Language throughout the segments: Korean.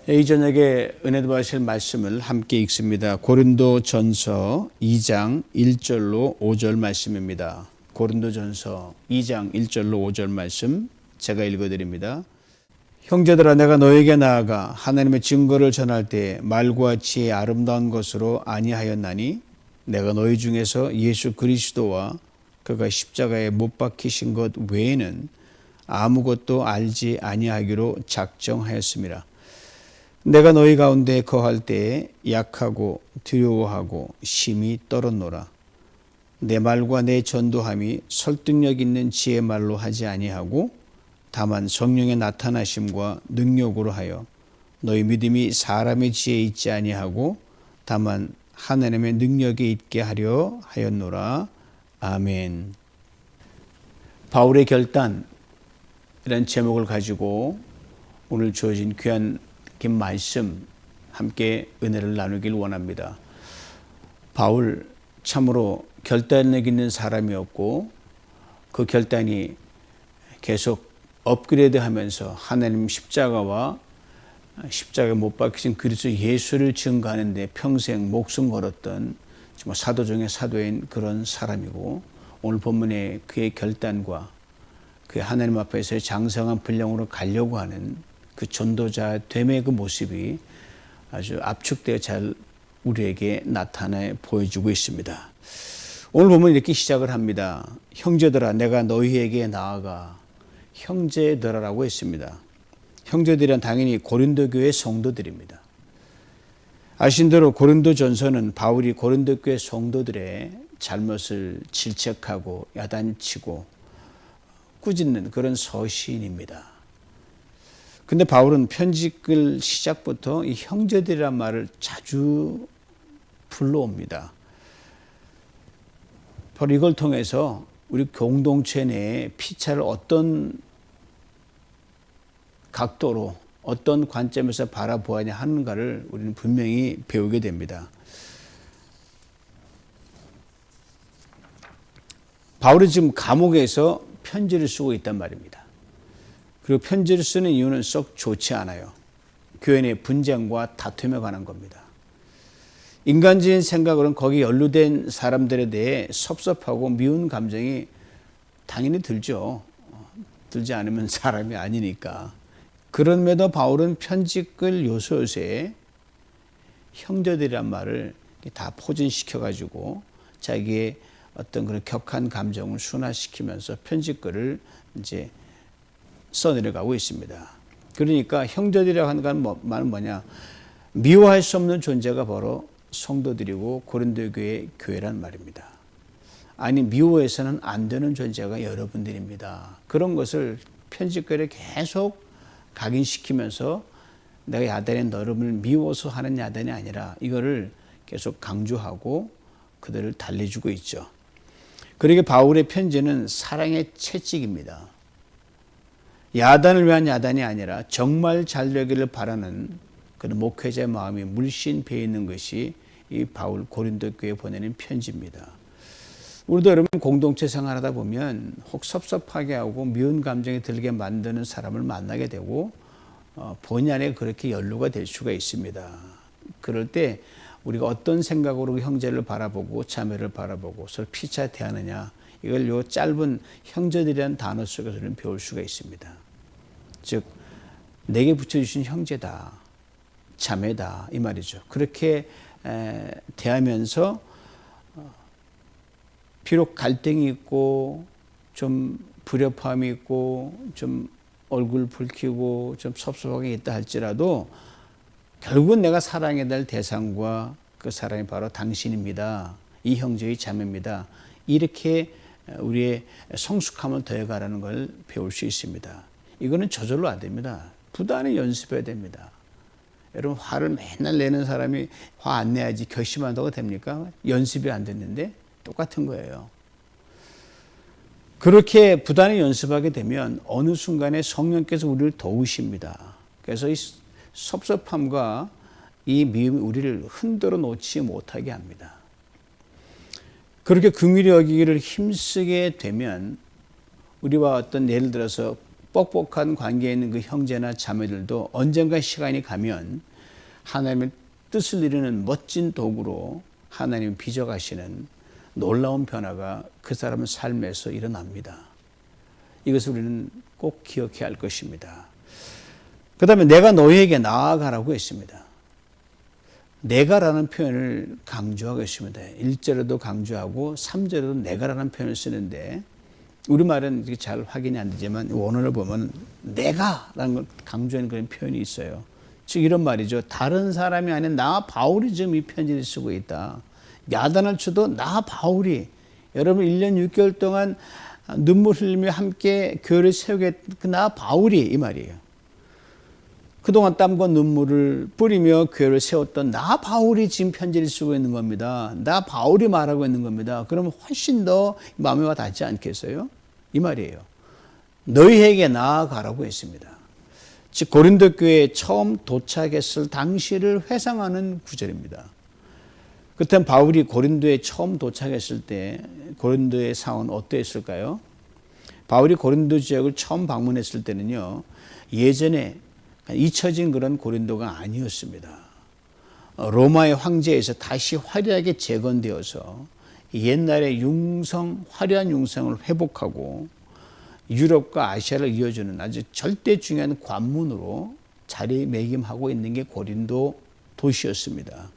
이 저녁에 은혜도 받으실 말씀을 함께 읽습니다. 고린도전서 2장 1절로 5절 말씀입니다. 고린도전서 2장 1절로 5절 말씀 제가 읽어드립니다. 형제들아, 내가 너에게 나아가 하나님의 증거를 전할 때 말과 지혜 아름다운 것으로 아니하였나니 내가 너희 중에서 예수 그리스도와 그가 십자가에 못 박히신 것 외에는 아무것도 알지 아니하기로 작정하였습니다. 내가 너희 가운데 거할 때에 약하고 두려워하고 심히 떨었노라. 내 말과 내 전도함이 설득력 있는 지혜 말로 하지 아니하고 다만 성령의 나타나심과 능력으로 하여 너희 믿음이 사람의 지혜에 있지 아니하고 다만 하나님의 능력에 있게 하려 하였노라. 아멘. 바울의 결단이라는 제목을 가지고 오늘 주어진 귀한 긴 말씀 함께 은혜를 나누길 원합니다. 바울 참으로 결단력 있는 사람이었고 그 결단이 계속 업그레이드하면서 하나님 십자가와 십자가에 못 박히신 그리스도 예수를 증거하는 데 평생 목숨 걸었던 정말 사도 중에 사도인 그런 사람이고, 오늘 본문에 그의 결단과 그의 하나님 앞에서의 장성한 분량으로 가려고 하는 그 전도자 됨의 그 모습이 아주 압축되어 잘 우리에게 나타내 보여주고 있습니다. 오늘 보면 이렇게 시작을 합니다. 형제들아, 내가 너희에게 나아가. 형제들아라고 했습니다. 형제들은 당연히 고린도 교회 성도들입니다. 아신 대로 고린도전서는 바울이 고린도 교회 성도들의 잘못을 질책하고 야단치고 꾸짖는 그런 서신입니다. 근데 바울은 편지글 시작부터 이 형제들이란 말을 자주 불러옵니다. 바로 이걸 통해서 우리 공동체 내에 피차를 어떤 각도로 어떤 관점에서 바라보아야 하는가를 우리는 분명히 배우게 됩니다. 바울은 지금 감옥에서 편지를 쓰고 있단 말입니다. 그리고 편지를 쓰는 이유는 썩 좋지 않아요. 교회 내 분쟁과 다툼에 관한 겁니다. 인간적인 생각으로는 거기 연루된 사람들에 대해 섭섭하고 미운 감정이 당연히 들죠. 들지 않으면 사람이 아니니까. 그럼에도 바울은 편지글 요소요소에 형제들이란 말을 다 포진시켜가지고 자기의 어떤 그런 격한 감정을 순화시키면서 편지글을 이제 써내려가고 있습니다. 그러니까 형제들이라고 하는 건 말은 뭐냐? 미워할 수 없는 존재가 바로 성도들이고 고린도 교회의 교회란 말입니다. 아니, 미워해서는 안 되는 존재가 여러분들입니다. 그런 것을 편지글에 계속 각인시키면서 내가 야단에 너를 미워서 하는 야단이 아니라 이거를 계속 강조하고 그들을 달래주고 있죠. 그러게 바울의 편지는 사랑의 채찍입니다. 야단을 위한 야단이 아니라 정말 잘 되기를 바라는 그런 목회자의 마음이 물씬 배어 있는 것이 이 바울 고린도 교회에 보내는 편지입니다. 우리도 여러분 공동체 생활하다 보면 혹 섭섭하게 하고 미운 감정이 들게 만드는 사람을 만나게 되고 본의 아니게 그렇게 연루가 될 수가 있습니다. 그럴 때 우리가 어떤 생각으로 형제를 바라보고 자매를 바라보고 서로 피차 대하느냐, 이걸 요 짧은 형제들이라는 단어 속에서 우리는 배울 수가 있습니다. 즉, 내게 붙여주신 형제다, 자매다, 이 말이죠. 그렇게 대하면서 비록 갈등이 있고 좀 불협화음이 있고 좀 얼굴 붉히고 좀 섭섭하게 있다 할지라도 결국은 내가 사랑해야 될 대상과 그 사람이 바로 당신입니다. 이 형제의 자매입니다. 이렇게 우리의 성숙함을 더해가라는 걸 배울 수 있습니다. 이거는 저절로 안 됩니다. 부단히 연습해야 됩니다. 여러분, 화를 맨날 내는 사람이 화 안 내야지 결심한다고 됩니까? 연습이 안 됐는데 똑같은 거예요. 그렇게 부단히 연습하게 되면 어느 순간에 성령께서 우리를 도우십니다. 그래서 이 섭섭함과 이 미움이 우리를 흔들어 놓지 못하게 합니다. 그렇게 긍휼히 여기기를 힘쓰게 되면 우리와 어떤 예를 들어서 뻑뻑한 관계에 있는 그 형제나 자매들도 언젠가 시간이 가면 하나님의 뜻을 이루는 멋진 도구로 하나님이 빚어가시는 놀라운 변화가 그 사람의 삶에서 일어납니다. 이것을 우리는 꼭 기억해야 할 것입니다. 그 다음에 내가 너희에게 나아가라고 했습니다. 내가라는 표현을 강조하고 있습니다. 1절에도 강조하고 3절에도 내가라는 표현을 쓰는데 우리말은 잘 확인이 안 되지만 원어를 보면 내가라는 걸 강조하는 그런 표현이 있어요. 즉 이런 말이죠. 다른 사람이 아닌 나 바울이 지금 이 편지를 쓰고 있다. 야단을 쳐도 나 바울이 여러분 1년 6개월 동안 눈물 흘리며 함께 교회를 세우겠 나 바울이 이 말이에요. 그동안 땀과 눈물을 뿌리며 교회를 세웠던 나 바울이 지금 편지를 쓰고 있는 겁니다. 나 바울이 말하고 있는 겁니다. 그러면 훨씬 더 마음에 와 닿지 않겠어요? 이 말이에요. 너희에게 나아가라고 했습니다. 즉 고린도 교회에 처음 도착했을 당시를 회상하는 구절입니다. 그때 바울이 고린도에 처음 도착했을 때 고린도의 상황은 어떠했을까요? 바울이 고린도 지역을 처음 방문했을 때는요. 예전에 잊혀진 그런 고린도가 아니었습니다. 로마의 황제에서 다시 화려하게 재건되어서 옛날의 화려한 융성을 회복하고 유럽과 아시아를 이어주는 아주 절대 중요한 관문으로 자리매김하고 있는 게 고린도 도시였습니다.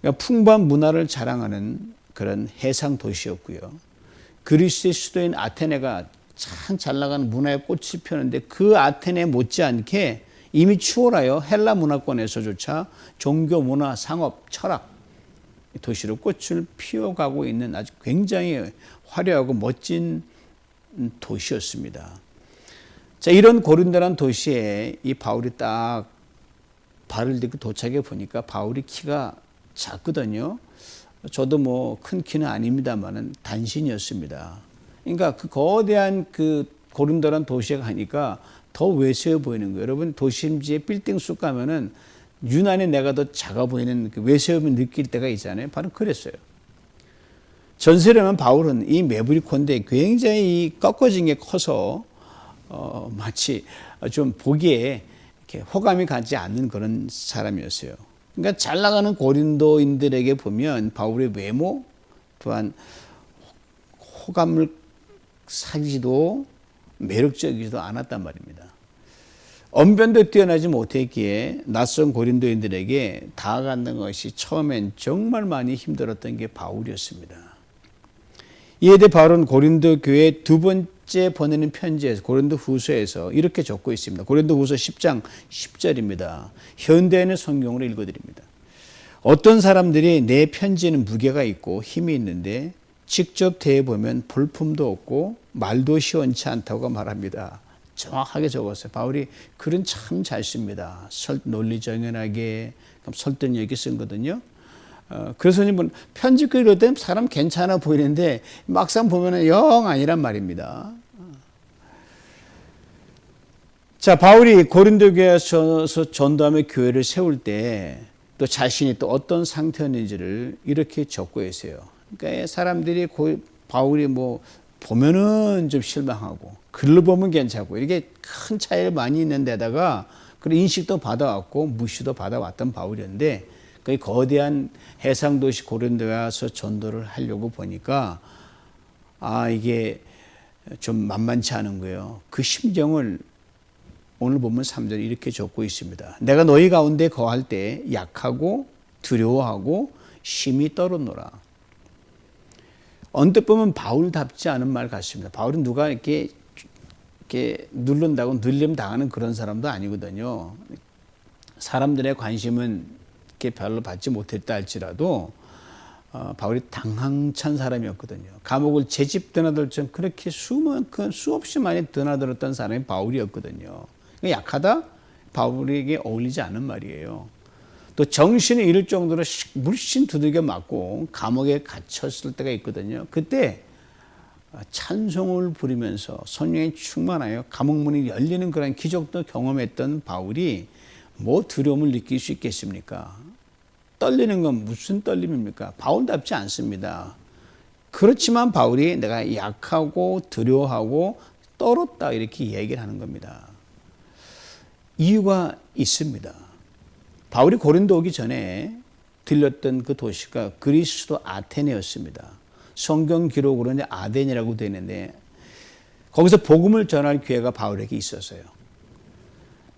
그러니까 풍부한 문화를 자랑하는 그런 해상 도시였고요. 그리스의 수도인 아테네가 참 잘 나가는 문화의 꽃이 피었는데 그 아테네 못지않게 이미 추월하여 헬라 문화권에서조차 종교, 문화, 상업, 철학 도시로 꽃을 피워가고 있는 아주 굉장히 화려하고 멋진 도시였습니다. 자, 이런 고린도라는 도시에 이 바울이 딱 발을 딛고 도착해 보니까 바울이 키가 작거든요. 저도 뭐 큰 키는 아닙니다만은 단신이었습니다. 그러니까 그 거대한 그 고린도라는 도시에 가니까 더 외세해 보이는 거예요. 여러분 도심지에 빌딩 쑥 가면은 유난히 내가 더 작아 보이는 그 외세움을 느낄 때가 있잖아요. 바로 그랬어요. 전세라면 바울은 이 매부리콘데 굉장히 이 꺾어진 게 커서 마치 좀 보기에 이렇게 호감이 가지 않는 그런 사람이었어요. 그러니까 잘 나가는 고린도인들에게 보면 바울의 외모 또한 호감을 사기도 매력적이지도 않았단 말입니다. 언변도 뛰어나지 못했기에 낯선 고린도인들에게 다가가는 것이 처음엔 정말 많이 힘들었던 게 바울이었습니다. 이에 대해 바울은 고린도 교회 두 번째 보내는 편지에서 고린도 후서에서 이렇게 적고 있습니다. 고린도 후서 10장 10절입니다. 현대인의 성경으로 읽어드립니다. 어떤 사람들이 내 편지에는 무게가 있고 힘이 있는데 직접 대해보면 볼품도 없고 말도 시원치 않다고 말합니다. 정확하게 적었어요. 바울이 글은 참 잘 씁니다. 논리정연하게 설득력 있게 쓴 거거든요. 그래서 편지 읽을 때 사람 괜찮아 보이는데 막상 보면 영 아니란 말입니다. 자, 바울이 고린도 교회에서 전도하며 교회를 세울 때 또 자신이 또 어떤 상태였는지를 이렇게 적고 있어요. 그러니까 사람들이 바울이 뭐 보면은 좀 실망하고 글로 보면 괜찮고 이게 큰 차이가 많이 있는 데다가 그런 인식도 받아왔고 무시도 받아왔던 바울이었는데 그 거대한 해상도시 고린도에 와서 전도를 하려고 보니까 이게 좀 만만치 않은 거예요. 그 심정을 오늘 보면 3절에 이렇게 적고 있습니다. 내가 너희 가운데 거할 때 약하고 두려워하고 심히 떨었노라. 언뜻 보면 바울답지 않은 말 같습니다. 바울은 누가 이렇게 누른다고 눌림 당하는 그런 사람도 아니거든요. 사람들의 관심은 이렇게 별로 받지 못했다 할지라도 바울이 당황찬 사람이었거든요. 감옥을 제집 드나들처럼 그렇게 수없이 많이 드나들었던 사람이 바울이었거든요. 약하다? 바울에게 어울리지 않은 말이에요. 또 정신이 잃을 정도로 물씬 두들겨 맞고 감옥에 갇혔을 때가 있거든요. 그때 찬송을 부리면서 성령이 충만하여 감옥문이 열리는 그런 기적도 경험했던 바울이 뭐 두려움을 느낄 수 있겠습니까? 떨리는 건 무슨 떨림입니까? 바울답지 않습니다. 그렇지만 바울이 내가 약하고 두려워하고 떨었다 이렇게 얘기를 하는 겁니다. 이유가 있습니다. 바울이 고린도 오기 전에 들렸던 그 도시가 그리스도 아테네였습니다. 성경 기록으로는 아덴이라고 되어 있는데 거기서 복음을 전할 기회가 바울에게 있었어요.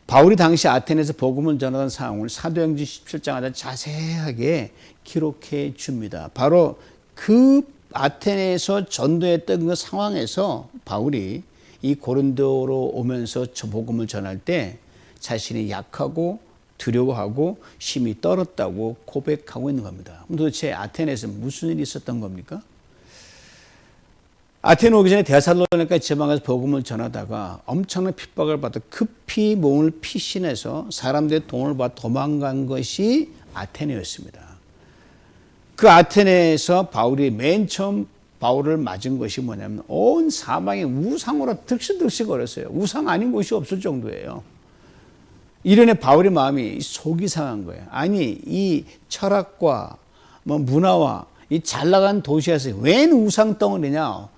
바울이 당시 아테네에서 복음을 전하던 상황을 사도행전 17장에 자세하게 기록해 줍니다. 바로 그 아테네에서 전도했던 그 상황에서 바울이 이 고린도로 오면서 저 복음을 전할 때 자신이 약하고 두려워하고 심히 떨었다고 고백하고 있는 겁니다. 도대체 아테네에서 무슨 일이 있었던 겁니까? 아테네 오기 전에 데살로니가 지방에서 복음을 전하다가 엄청난 핍박을 받아 급히 몸을 피신해서 사람들의 도움을 받아 도망간 것이 아테네였습니다. 그 아테네에서 바울이 맨 처음 바울을 맞은 것이 뭐냐면 온 사방이 우상으로 득실득실거렸어요. 우상 아닌 곳이 없을 정도예요. 이련의 바울의 마음이 속이 상한 거예요. 아니 이 철학과 문화와 이 잘나간 도시에서 웬 우상 덩어리냐.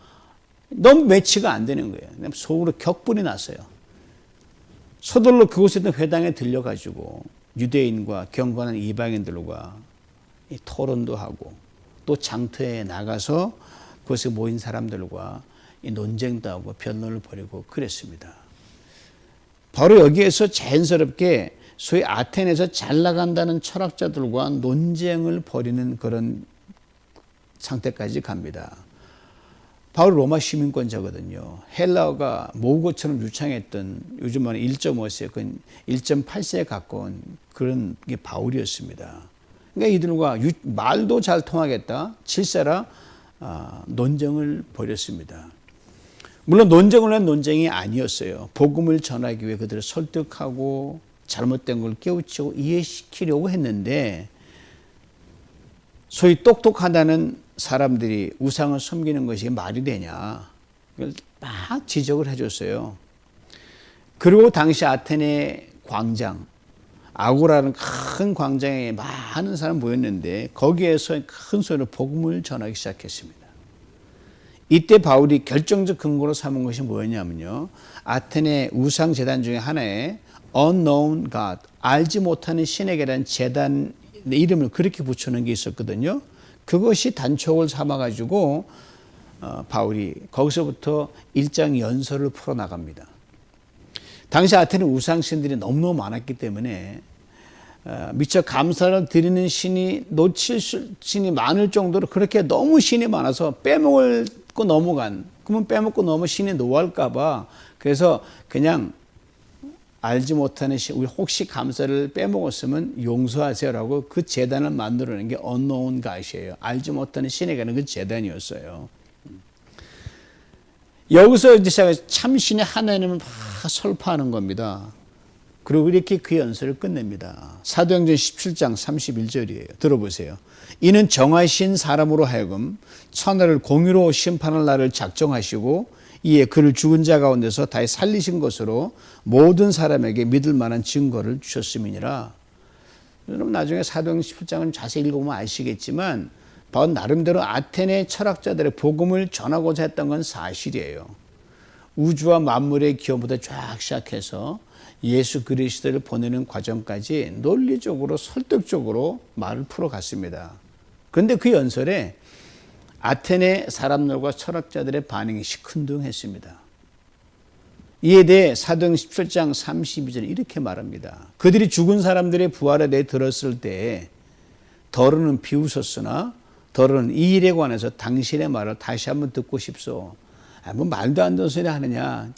너무 매치가 안 되는 거예요. 속으로 격분이 났어요. 서둘러 그곳에 있는 회당에 들려가지고 유대인과 경건한 이방인들과 토론도 하고 또 장터에 나가서 그곳에 모인 사람들과 논쟁도 하고 변론을 벌이고 그랬습니다. 바로 여기에서 자연스럽게 소위 아테네에서 잘 나간다는 철학자들과 논쟁을 벌이는 그런 상태까지 갑니다. 바울 로마 시민권자거든요. 헬라어가 모국어처럼 유창했던 요즘 말은 1.5세, 1.8세에 가까운 그런 게 바울이었습니다. 그러니까 이들과 말도 잘 통하겠다. 질세라 논쟁을 벌였습니다. 물론 논쟁을 한 논쟁이 아니었어요. 복음을 전하기 위해 그들을 설득하고 잘못된 걸 깨우치고 이해시키려고 했는데 소위 똑똑하다는 사람들이 우상을 섬기는 것이 말이 되냐. 그걸 막 지적을 해줬어요. 그리고 당시 아테네 광장, 아고라는 큰 광장에 많은 사람 모였는데 거기에서 큰 소리로 복음을 전하기 시작했습니다. 이때 바울이 결정적 근거로 삼은 것이 뭐였냐면요. 아테네 우상 제단 중에 하나에 unknown God, 알지 못하는 신에게라는 제단 이름을 그렇게 붙여놓은 게 있었거든요. 그것이 단촉을 삼아가지고 바울이 거기서부터 일장 연설을 풀어나갑니다. 당시 아테네 우상신들이 너무너무 많았기 때문에 미처 감사를 드리는 신이 놓칠 신이 많을 정도로 그렇게 너무 신이 많아서 빼먹고 넘어간, 그러면 빼먹고 넘어 신이 노할까 봐 그래서 그냥 알지 못하는 신, 우리 혹시 감사를 빼먹었으면 용서하세요라고 그 재단을 만들어낸 게 unknown God이에요. 알지 못하는 신에게는 그 재단이었어요. 여기서 이제 시작해서 참신의 하나님을 막 설파하는 겁니다. 그리고 이렇게 그 연설을 끝냅니다. 사도행전 17장 31절이에요. 들어보세요. 이는 정하신 사람으로 하여금 천하를 공의로 심판할 날을 작정하시고 이에 그를 죽은 자 가운데서 다시 살리신 것으로 모든 사람에게 믿을 만한 증거를 주셨음이니라. 여러분 나중에 사도행전 17장은 자세히 읽어보면 아시겠지만 바울 나름대로 아테네 철학자들의 복음을 전하고자 했던 건 사실이에요. 우주와 만물의 기원부터 쫙 시작해서 예수 그리스도를 보내는 과정까지 논리적으로 설득적으로 말을 풀어갔습니다. 그런데 그 연설에 아테네 사람들과 철학자들의 반응이 시큰둥했습니다. 이에 대해 사도행전 17장 32절에 이렇게 말합니다. 그들이 죽은 사람들의 부활에 대해 들었을 때 더러는 비웃었으나 더러는 이 일에 관해서 당신의 말을 다시 한번 듣고 싶소. 뭐 말도 안 되는 소리 하느냐.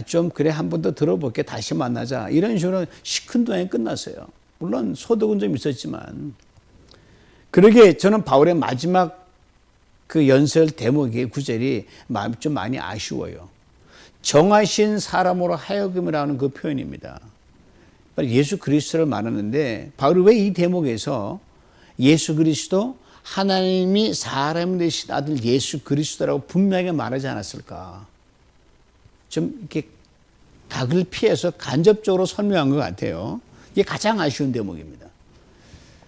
좀 그래 한 번 더 들어볼게. 다시 만나자. 이런 식으로 시큰둥하게 끝났어요. 물론 소득은 좀 있었지만. 그러게 저는 바울의 마지막 그 연설 대목의 구절이 좀 많이 아쉬워요. 정하신 사람으로 하여금이라는 그 표현입니다. 예수 그리스도를 말하는데 바울이 왜 이 대목에서 예수 그리스도 하나님이 사람 되신 아들 예수 그리스도라고 분명하게 말하지 않았을까? 좀 이렇게 각을 피해서 간접적으로 설명한 것 같아요. 이게 가장 아쉬운 대목입니다.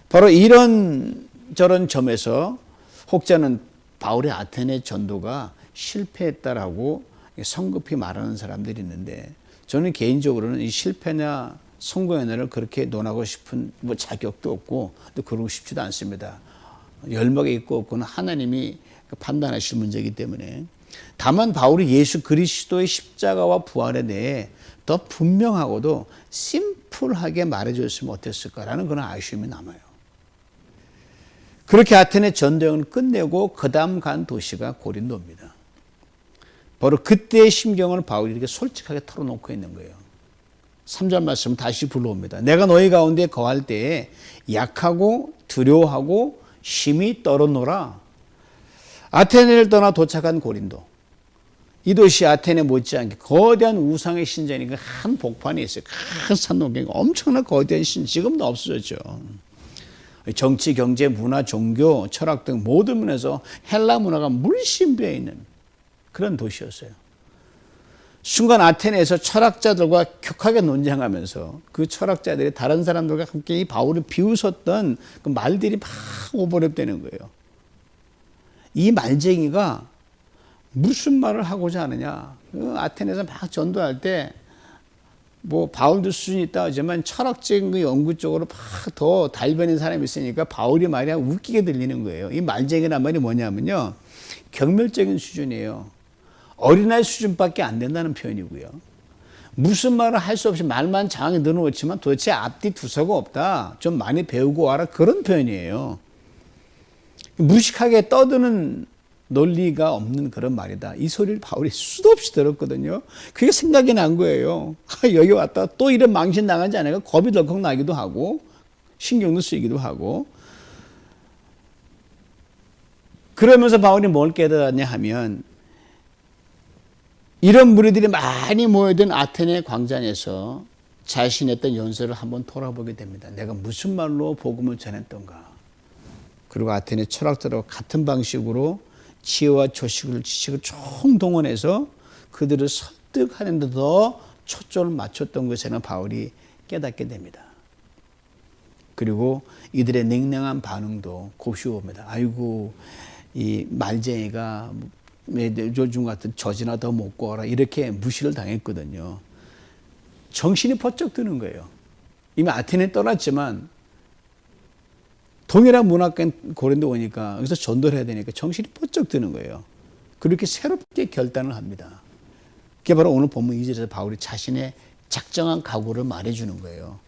바로 이런 저런 점에서 혹자는 바울의 아테네 전도가 실패했다라고 성급히 말하는 사람들이 있는데 저는 개인적으로는 이 실패나 성공의 날을 그렇게 논하고 싶은 자격도 없고 또 그러고 싶지도 않습니다. 열목에 있고 없고는 하나님이 판단하실 문제이기 때문에 다만 바울이 예수 그리스도의 십자가와 부활에 대해 더 분명하고도 심플하게 말해줬으면 어땠을까라는 그런 아쉬움이 남아요. 그렇게 아테네 전도여행을 끝내고 그 다음 간 도시가 고린도입니다. 바로 그때의 심경을 바울이 이렇게 솔직하게 털어놓고 있는 거예요. 3절 말씀 다시 불러옵니다. 내가 너희 가운데 거할 때에 약하고 두려워하고 심히 떨었노라. 아테네를 떠나 도착한 고린도. 이 도시 아테네 못지않게 거대한 우상의 신전이니까 한 복판에 있어요. 큰 산동경이 엄청난 거대한 신전. 지금도 없어졌죠. 정치, 경제, 문화, 종교, 철학 등 모든 면에서 헬라 문화가 물씬 배어 있는 그런 도시였어요. 순간 아테네에서 철학자들과 격하게 논쟁하면서 그 철학자들이 다른 사람들과 함께 이 바울을 비웃었던 그 말들이 막 오버랩되는 거예요. 이 말쟁이가 무슨 말을 하고자 하느냐. 아테네에서 막 전도할 때 바울도 수준이 있다 하지만 철학적인 그 연구 쪽으로 막 더 달변인 사람이 있으니까 바울이 말이 웃기게 들리는 거예요. 이 말쟁이란 말이 뭐냐면요. 경멸적인 수준이에요. 어린아이 수준밖에 안 된다는 표현이고요. 무슨 말을 할 수 없이 말만 장하게 늘어놓지만 도대체 앞뒤 두서가 없다. 좀 많이 배우고 와라. 그런 표현이에요. 무식하게 떠드는 논리가 없는 그런 말이다. 이 소리를 바울이 수도 없이 들었거든요. 그게 생각이 난 거예요. 여기 왔다 또 이런 망신 당하지 않을까 겁이 덜컥 나기도 하고 신경도 쓰이기도 하고 그러면서 바울이 뭘 깨달았냐 하면 이런 무리들이 많이 모여든 아테네 광장에서 자신의 했던 연설을 한번 돌아보게 됩니다. 내가 무슨 말로 복음을 전했던가. 그리고 아테네 철학자들과 같은 방식으로 지혜와 지식을 총동원해서 그들을 설득하는 데 더 초점을 맞췄던 것에는 바울이 깨닫게 됩니다. 그리고 이들의 냉랭한 반응도 고시옵니다. 아이고 이 말쟁이가 요즘 같은 젖이나 더 먹고 와라 이렇게 무시를 당했거든요. 정신이 번쩍 드는 거예요. 이미 아테네 떠났지만 동일한 문화권 고린도 오니까 여기서 전도를 해야 되니까 정신이 번쩍 드는 거예요. 그렇게 새롭게 결단을 합니다. 그게 바로 오늘 본문 2절에서 바울이 자신의 작정한 각오를 말해주는 거예요.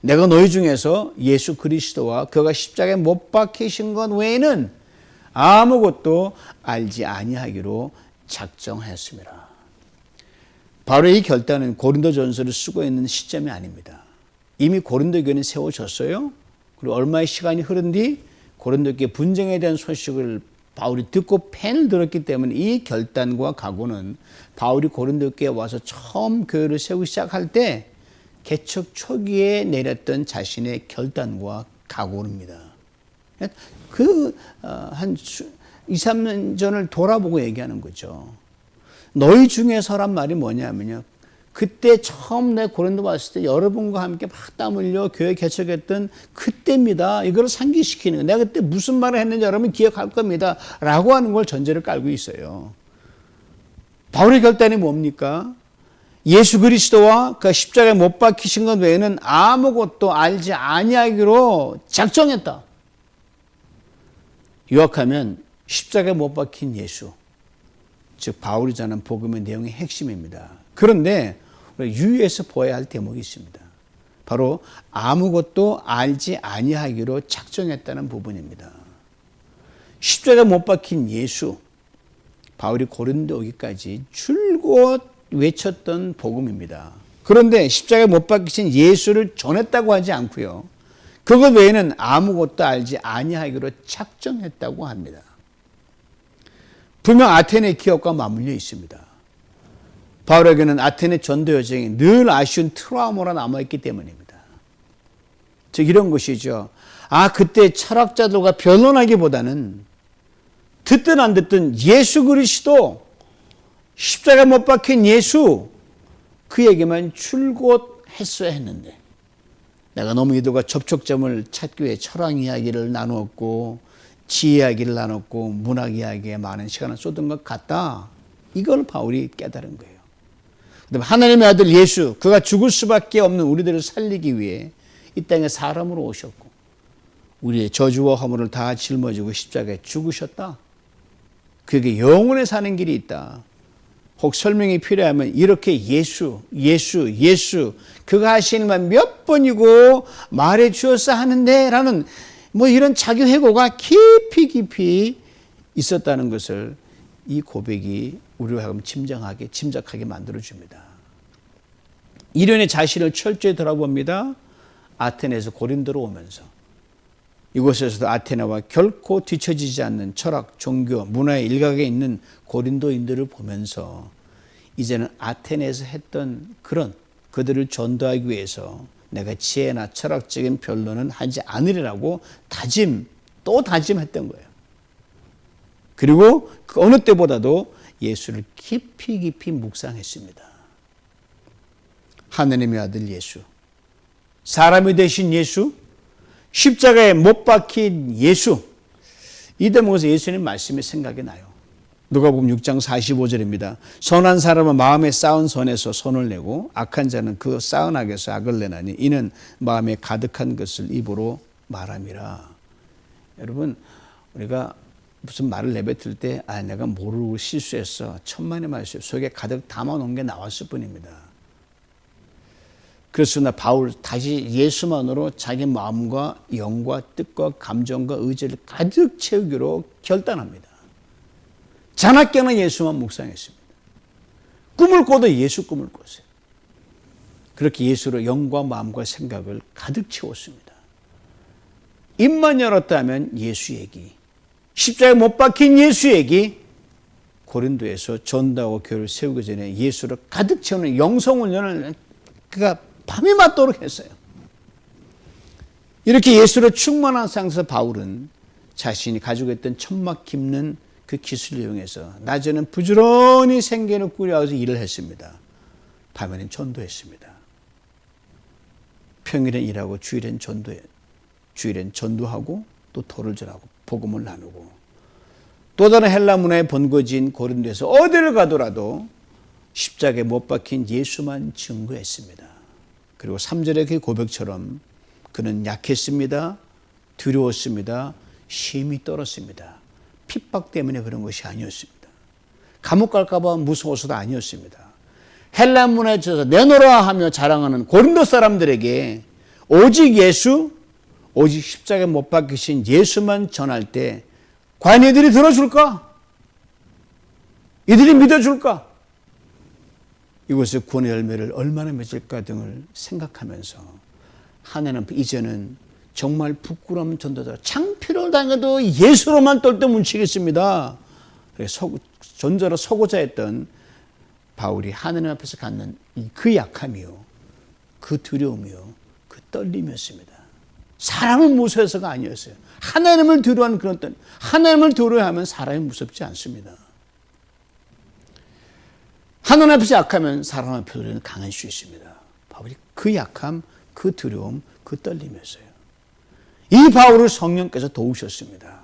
내가 너희 중에서 예수 그리스도와 그가 십자가에 못 박히신 것 외에는 아무것도 알지 아니하기로 작정하였습니다. 바로 이 결단은 고린도전서를 쓰고 있는 시점이 아닙니다. 이미 고린도 교회는 세워졌어요. 그리고 얼마의 시간이 흐른 뒤 고린도 교회 분쟁에 대한 소식을 바울이 듣고 펜을 들었기 때문에 이 결단과 각오는 바울이 고린도 교회에 와서 처음 교회를 세우기 시작할 때 개척 초기에 내렸던 자신의 결단과 각오입니다. 한 2, 3년 전을 돌아보고 얘기하는 거죠. 너희 중에서란 말이 뭐냐면요. 그때 처음 내 고린도 왔을 때 여러분과 함께 막 땀 흘려 교회 개척했던 그때입니다. 이걸 상기시키는 거예요. 내가 그때 무슨 말을 했는지 여러분 기억할 겁니다. 라고 하는 걸 전제를 깔고 있어요. 바울의 결단이 뭡니까? 예수 그리스도와 그 십자가에 못 박히신 것 외에는 아무것도 알지 아니하기로 작정했다. 요약하면 십자가에 못 박힌 예수, 즉 바울이 전한 복음의 내용의 핵심입니다. 그런데 유의해서 보아야 할 대목이 있습니다. 바로 아무것도 알지 아니하기로 작정했다는 부분입니다. 십자가에 못 박힌 예수, 바울이 고린도 오기까지 줄곧 외쳤던 복음입니다. 그런데 십자가에 못 박히신 예수를 전했다고 하지 않고요. 그것 외에는 아무것도 알지 아니하기로 작정했다고 합니다. 분명 아테네 기업과 맞물려 있습니다. 바울에게는 아테네 전도 여정이 늘 아쉬운 트라우마로 남아있기 때문입니다. 즉 이런 것이죠. 그때 철학자들과 변론하기보다는 듣든 안 듣든 예수 그리스도 십자가에 못 박힌 예수 그 얘기만 줄곧 했어야 했는데 내가 너무 이들과 접촉점을 찾기 위해 철학 이야기를 나누었고 지혜 이야기를 나눴고 문학 이야기에 많은 시간을 쏟은 것 같다. 이걸 바울이 깨달은 거예요. 그다음에 하나님의 아들 예수, 그가 죽을 수밖에 없는 우리들을 살리기 위해 이 땅에 사람으로 오셨고 우리의 저주와 허물을 다 짊어지고 십자가에 죽으셨다. 그에게 영원히 사는 길이 있다. 혹 설명이 필요하면 이렇게 예수 그가 하신 말 몇 번이고 말해 주었어 하는데 라는 이런 자기 회고가 깊이 있었다는 것을 이 고백이 우리로 하여금 짐작하게 만들어줍니다. 이련의 자신을 철저히 돌아봅니다. 아테네에서 고린도로 오면서 이곳에서도 아테네와 결코 뒤처지지 않는 철학, 종교, 문화의 일각에 있는 고린도인들을 보면서 이제는 아테네에서 했던 그들을 전도하기 위해서 내가 지혜나 철학적인 변론은 하지 않으리라고 다짐했던 거예요. 그리고 그 어느 때보다도 예수를 깊이 묵상했습니다. 하나님의 아들 예수, 사람이 되신 예수, 십자가에 못 박힌 예수, 이 대목에서 예수님 말씀이 생각이 나요. 누가복음 6장 45절입니다. 선한 사람은 마음에 쌓은 선에서 손을 내고 악한 자는 그 쌓은 악에서 악을 내나니 이는 마음에 가득한 것을 입으로 말함이라. 여러분, 우리가 무슨 말을 내뱉을 때 내가 모르고 실수했어, 천만의 말씀 속에 가득 담아놓은 게 나왔을 뿐입니다. 그래서 바울 다시 예수만으로 자기 마음과 영과 뜻과 감정과 의지를 가득 채우기로 결단합니다. 자나깨나 예수만 묵상했습니다. 꿈을 꿔도 예수 꿈을 꿨어요. 그렇게 예수로 영과 마음과 생각을 가득 채웠습니다. 입만 열었다면 예수 얘기, 십자가에 못 박힌 예수 얘기, 고린도에서 전도하고 교회를 세우기 전에 예수를 가득 채우는 영성훈련을 그가 밤이 맞도록 했어요. 이렇게 예수로 충만한 상태에서 바울은 자신이 가지고 있던 천막 깁는 그 기술을 이용해서 낮에는 부지런히 생계를 꾸려와서 일을 했습니다. 밤에는 전도했습니다. 평일엔 일하고 주일엔 전도하고 또 돌을 절하고 복음을 나누고 또 다른 헬라 문화의 본거지인 고린도에서 어디를 가더라도 십자가에 못 박힌 예수만 증거했습니다. 그리고 3절의 그 고백처럼 그는 약했습니다. 두려웠습니다. 심히 떨었습니다. 핍박 때문에 그런 것이 아니었습니다. 감옥 갈까 봐 무서워서도 아니었습니다. 헬라 문화에 젖어 내놓으라 하며 자랑하는 고린도 사람들에게 오직 십자가에 못 박히신 예수만 전할 때 과연 이들이 들어줄까? 이들이 믿어줄까? 이곳의 구원의 열매를 얼마나 맺을까 등을 생각하면서 하나님 이제는 정말 부끄러운 전도자, 창피를 당해도 예수로만 떨때 뭉치겠습니다. 전도자로 서고자 했던 바울이 하나님 앞에서 갖는 그 약함이요, 그 두려움이요, 그 떨림이었습니다. 사람을 무서워서가 아니었어요. 하나님을 두려워하는 그런 떨림. 하나님을 두려워하면 사람이 무섭지 않습니다. 하나님 앞에서 약하면 사람 앞에서는 강할 수 있습니다. 바울이 그 약함, 그 두려움, 그 떨림이었어요. 이 바울을 성령께서 도우셨습니다.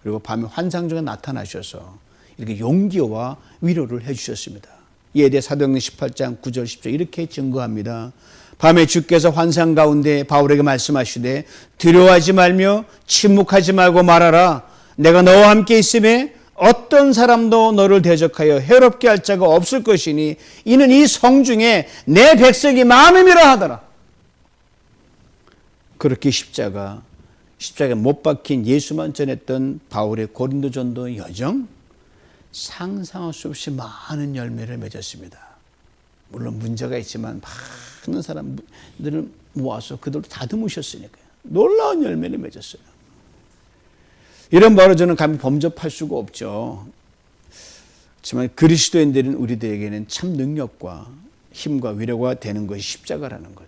그리고 밤에 환상 중에 나타나셔서 이렇게 용기와 위로를 해주셨습니다. 이에 대해 사도행전 18장 9절 10절 이렇게 증거합니다. 밤에 주께서 환상 가운데 바울에게 말씀하시되 두려워하지 말며 침묵하지 말고 말하라. 내가 너와 함께 있음에 어떤 사람도 너를 대적하여 해롭게 할 자가 없을 것이니 이는 이 성중에 내 백성이 많음이라 하더라. 그렇게 십자가에 못 박힌 예수만 전했던 바울의 고린도 전도 여정, 상상할 수 없이 많은 열매를 맺었습니다. 물론 문제가 있지만 많은 사람들을 모아서 그들을 다듬으셨으니까요. 놀라운 열매를 맺었어요. 이런 바로 저는 감히 범접할 수가 없죠. 하지만 그리스도인들인 우리들에게는 참 능력과 힘과 위로가 되는 것이 십자가라는 것.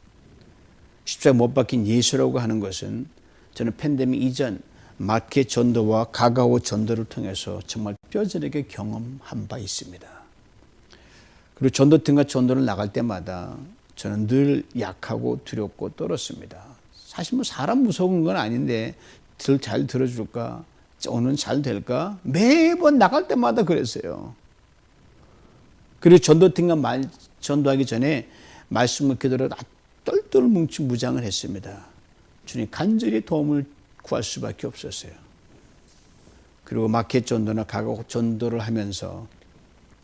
십자가 못 박힌 예수라고 하는 것은 저는 팬데믹 이전 마켓 전도와 가가오 전도를 통해서 정말 뼈저리게 경험한 바 있습니다. 그리고 전도팀과 전도를 나갈 때마다 저는 늘 약하고 두렵고 떨었습니다. 사실 사람 무서운 건 아닌데 잘 들어줄까? 오늘은 잘 될까? 매번 나갈 때마다 그랬어요. 그리고 전도팀과 전도하기 전에 말씀을 그대로 똘똘 뭉치 무장을 했습니다. 주님 간절히 도움을 구할 수밖에 없었어요. 그리고 마켓 전도나 가곡 전도를 하면서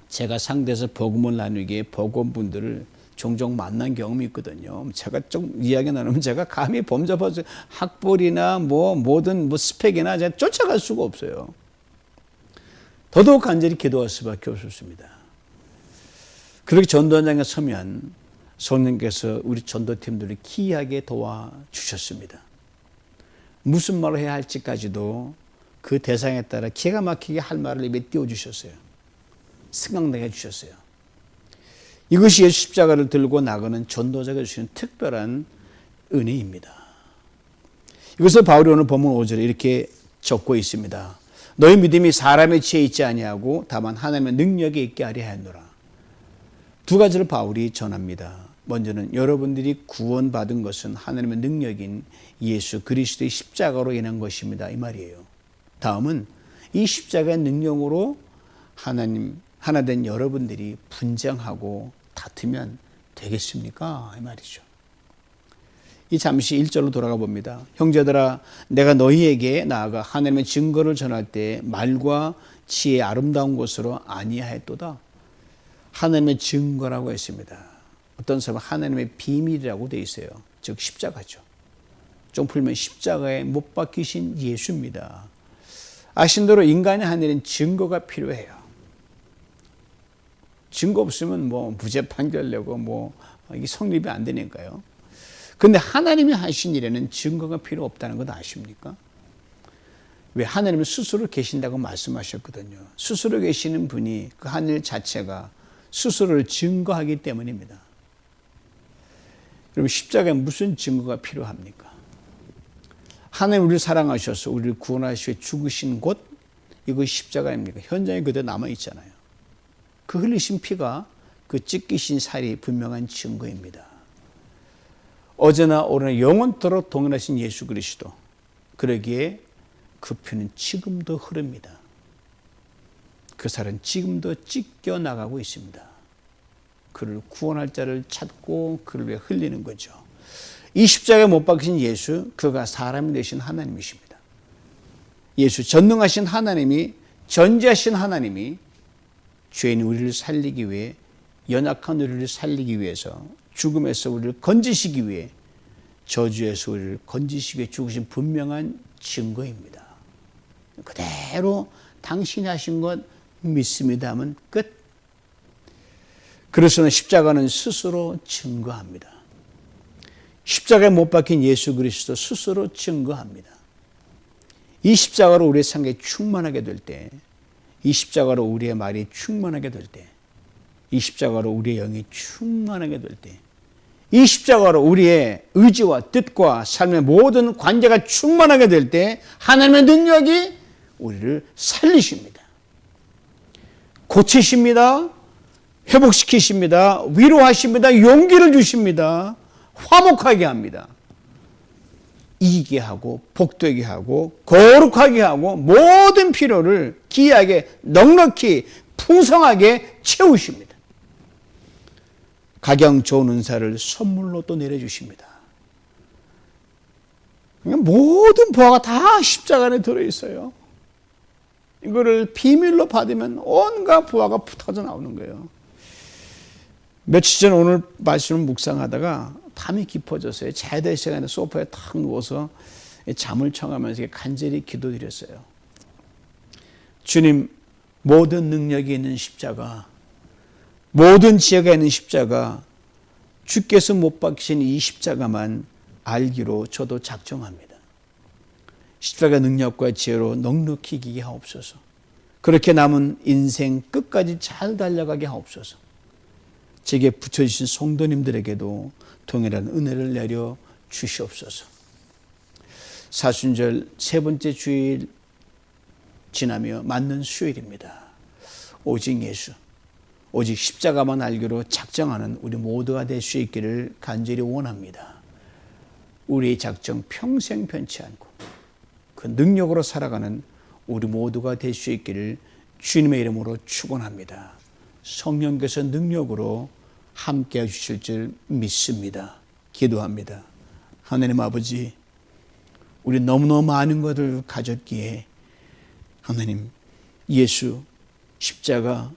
제가 상대에서 복음을 나누기에 복음분들을 종종 만난 경험이 있거든요. 제가 좀 이야기 나누면 제가 감히 범접해서 학벌이나 모든 스펙이나 제가 쫓아갈 수가 없어요. 더더욱 간절히 기도할 수밖에 없었습니다. 그렇게 전도 현장에 서면 성령께서 우리 전도팀들을 기이하게 도와주셨습니다. 무슨 말을 해야 할지까지도 그 대상에 따라 기가 막히게 할 말을 입에 띄워주셨어요. 생각나게 해주셨어요. 이것이 예수 십자가를 들고 나가는 전도자가 주시는 특별한 은혜입니다. 이것을 바울이 오늘 본문 5절에 이렇게 적고 있습니다. 너희 믿음이 사람의 지혜에 있지 아니하고 다만 하나님의 능력에 있게 하려 하였노라. 두 가지를 바울이 전합니다. 먼저는 여러분들이 구원받은 것은 하나님의 능력인 예수 그리스도의 십자가로 인한 것입니다. 이 말이에요. 다음은 이 십자가의 능력으로 하나 된 여러분들이 분쟁하고 다투면 되겠습니까? 이 말이죠. 이 잠시 1절로 돌아가 봅니다. 형제들아 내가 너희에게 나아가 하나님의 증거를 전할 때 말과 지혜의 아름다운 것으로 아니하였도다. 하나님의 증거라고 했습니다. 어떤 사람은 하나님의 비밀이라고 되어 있어요. 즉 십자가죠. 좀 풀면 십자가에 못 박히신 예수입니다. 아신 대로 인간의 하늘은 증거가 필요해요. 증거 없으면 무죄 판결 내고 이게 성립이 안 되니까요. 그런데 하나님이 하신 일에는 증거가 필요 없다는 것 아십니까? 왜? 하나님은 스스로 계신다고 말씀하셨거든요. 스스로 계시는 분이 그 하늘 자체가 스스로를 증거하기 때문입니다. 그럼 십자가에 무슨 증거가 필요합니까? 하나님 우리를 사랑하셔서 우리를 구원하시고 죽으신 곳, 이거 십자가입니까? 현장에 그대로 남아있잖아요. 그 흘리신 피가 그 찢기신 살이 분명한 증거입니다. 어제나 오늘 영원토록 동일하신 예수 그리스도, 그러기에 그 피는 지금도 흐릅니다. 그 살은 지금도 찢겨 나가고 있습니다. 그를 구원할 자를 찾고 그를 위해 흘리는 거죠. 이 십자가에 못 박히신 예수, 그가 사람이 되신 하나님이십니다. 예수, 전능하신 하나님이, 전지하신 하나님이 죄인 우리를 살리기 위해, 연약한 우리를 살리기 위해서, 죽음에서 우리를 건지시기 위해, 저주에서 우리를 건지시기 위해 죽으신 분명한 증거입니다. 그대로 당신이 하신 것 믿습니다 하면 끝. 그래서는 십자가는 스스로 증거합니다. 십자가에 못 박힌 예수 그리스도 스스로 증거합니다. 이 십자가로 우리의 생각이 충만하게 될 때, 이 십자가로 우리의 말이 충만하게 될 때, 이 십자가로 우리의 영이 충만하게 될 때, 이 십자가로 우리의 의지와 뜻과 삶의 모든 관계가 충만하게 될 때 하나님의 능력이 우리를 살리십니다. 고치십니다. 회복시키십니다. 위로하십니다. 용기를 주십니다. 화목하게 합니다. 이기게 하고 복되게 하고 거룩하게 하고 모든 필요를 기이하게 넉넉히 풍성하게 채우십니다. 가경 좋은 은사를 선물로 또 내려주십니다. 모든 보화가 다 십자가 안에 들어있어요. 이거를 비밀로 받으면 온갖 보화가 터져 나오는 거예요. 며칠 전 오늘 말씀을 묵상하다가 밤이 깊어졌어요. 자야될 시간에 소파에 탁 누워서 잠을 청하면서 간절히 기도드렸어요. 주님, 모든 능력이 있는 십자가, 모든 지혜가 있는 십자가, 주께서 못 박히신 이 십자가만 알기로 저도 작정합니다. 십자가 능력과 지혜로 넉넉히 이기게 하옵소서. 그렇게 남은 인생 끝까지 잘 달려가게 하옵소서. 제게 붙여주신 성도님들에게도 동일한 은혜를 내려 주시옵소서. 사순절 세 번째 주일 지나며 맞는 수요일입니다. 오직 예수, 오직 십자가만 알기로 작정하는 우리 모두가 될 수 있기를 간절히 원합니다. 우리의 작정 평생 변치 않고 그 능력으로 살아가는 우리 모두가 될 수 있기를 주님의 이름으로 축원합니다. 성령께서 능력으로 함께 해주실 줄 믿습니다. 기도합니다. 하나님 아버지, 우리 너무너무 많은 것을 가졌기에 하나님, 예수, 십자가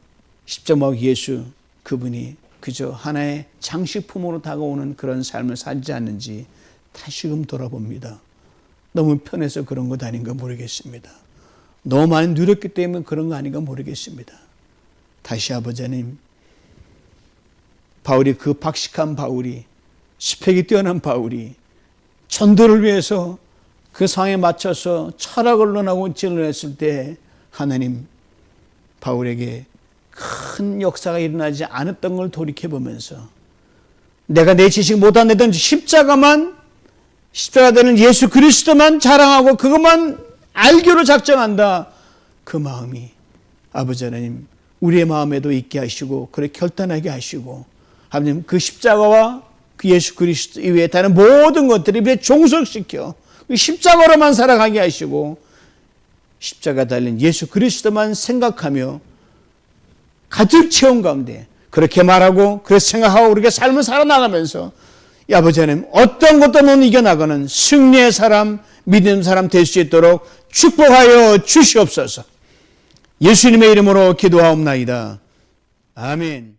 예수, 그분이 그저 하나의 장식품으로 다가오는 그런 삶을 살지 않는지 다시금 돌아봅니다. 너무 편해서 그런 것 아닌가 모르겠습니다. 너무 많이 누렸기 때문에 그런 거 아닌가 모르겠습니다. 다시 아버지 하나님, 바울이 그 박식한 바울이, 스펙이 뛰어난 바울이 전도를 위해서 그 상황에 맞춰서 철학을 논하고 진론했을 때 하나님, 바울에게 큰 역사가 일어나지 않았던 걸 돌이켜보면서 내가 내 지식 못하는 십자가 되는 예수 그리스도만 자랑하고 그것만 알기로 작정한다. 그 마음이 아버지 하나님 우리의 마음에도 있게 하시고 그렇게 결단하게 하시고 하나님 그 십자가와 그 예수 그리스도 이외에 다른 모든 것들을 입에 종속시켜 그 십자가로만 살아가게 하시고 십자가 달린 예수 그리스도만 생각하며 가득 채운 가운데 그렇게 말하고 그렇게 생각하고 우리가 삶을 살아나가면서 아버지 하나님 어떤 것도 못 이겨나가는 승리의 사람, 믿음 사람 될 수 있도록 축복하여 주시옵소서. 예수님의 이름으로 기도하옵나이다. 아멘.